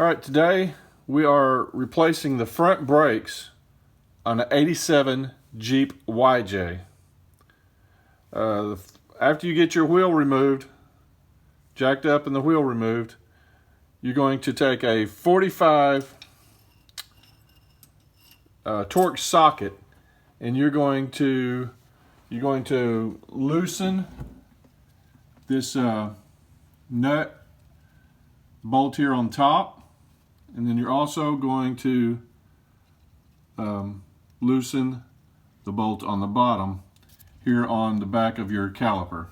All right, today we are replacing the front brakes on an '87 Jeep YJ. After you get your wheel removed, jacked up and the wheel removed, you're going to take a 45 torque socket and you're going to loosen this nut bolt here on top, and then you're also going to loosen the bolt on the bottom here on the back of your caliper.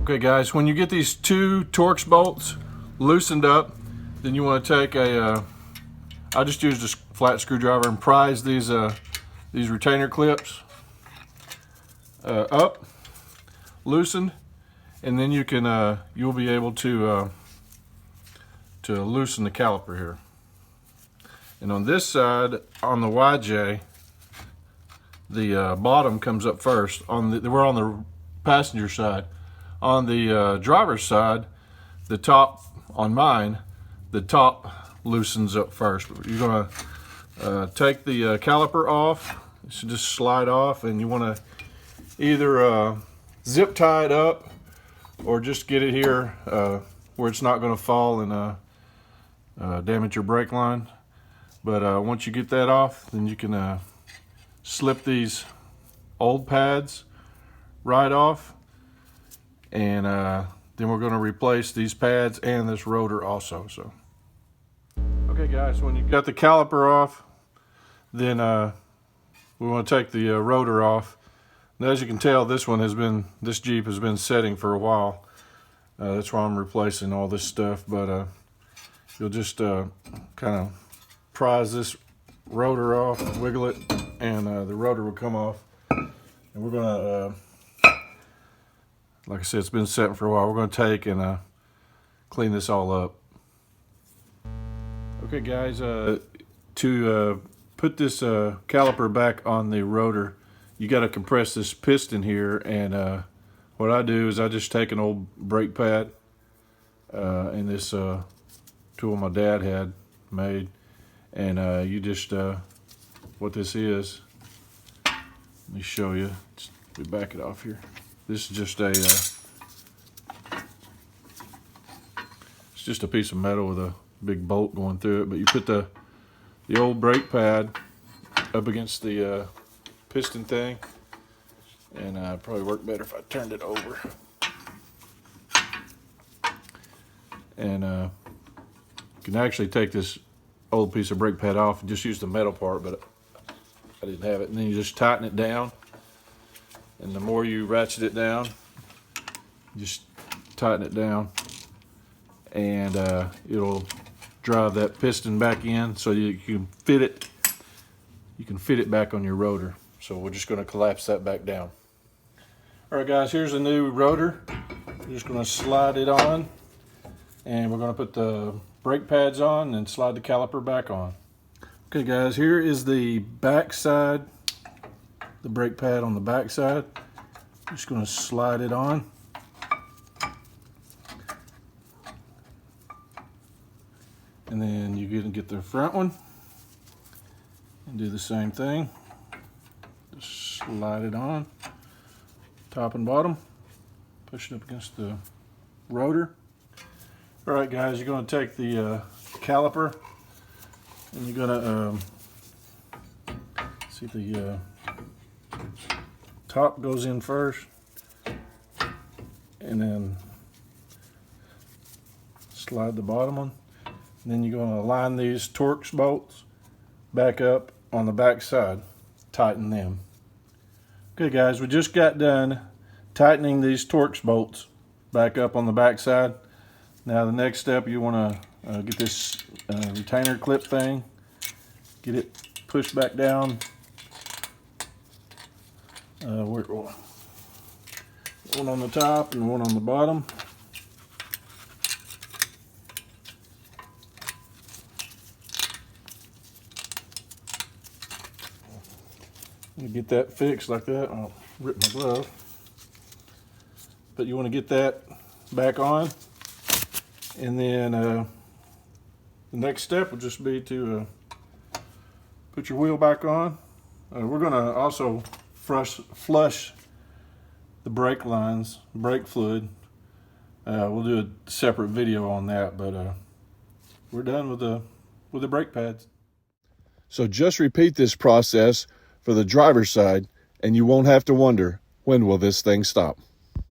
Okay guys, when you get these two Torx bolts loosened up, then you want to take I just used a flat screwdriver and prise these retainer clips up, loosened, and then you can you'll be able to loosen the caliper here. And on this side, on the YJ, the bottom comes up first. We're on the passenger side. On the driver's side, the top, on mine, the top loosens up first. You're gonna take the caliper off. It should just slide off, and you want to either zip tie it up or just get it here where it's not going to fall and damage your brake line. But once you get that off, then you can slip these old pads right off, and then we're going to replace these pads and this rotor also. So okay guys, when you got the caliper off, then we want to take the rotor off. Now, as you can tell, this Jeep has been setting for a while. That's why I'm replacing all this stuff. But you'll just kind of prise this rotor off, wiggle it, and the rotor will come off. And we're gonna, like I said, it's been setting for a while. We're gonna take and clean this all up. Okay guys, to put this caliper back on the rotor, you got to compress this piston here, and what I do is I just take an old brake pad and this tool my dad had made, and you just what this is, let me show you. We back it off here. This is just it's just a piece of metal with a big bolt going through it, but you put the old brake pad up against the piston thing, and probably work better if I turned it over. And you can actually take this old piece of brake pad off and just use the metal part, but I didn't have it. And then you just tighten it down, and the more you ratchet it down, just tighten it down, and it'll drive that piston back in, so you can fit it. You can fit it back on your rotor. So we're just going to collapse that back down. All right, guys. Here's a new rotor. We're just going to slide it on, and we're going to put the brake pads on and slide the caliper back on. Okay, guys. Here is the back side. The brake pad on the back side. Just going to slide it on. And then you get the front one and do the same thing. Just slide it on, top and bottom, push it up against the rotor. All right, guys, you're going to take the caliper, and you're going to see the top goes in first, and then slide the bottom one. And then you're going to line these Torx bolts back up on the back side, tighten them. Okay guys, we just got done tightening these Torx bolts back up on the back side. Now the next step, you want to get this retainer clip thing, get it pushed back down. One on the top and one on the bottom. You get that fixed like that. I'll rip my glove. But you want to get that back on, And then the next step will just be to put your wheel back on. We're going to also flush the brake lines, brake fluid. We'll do a separate video on that, but we're done with the brake pads. So just repeat this process for the driver's side, and you won't have to wonder, when will this thing stop?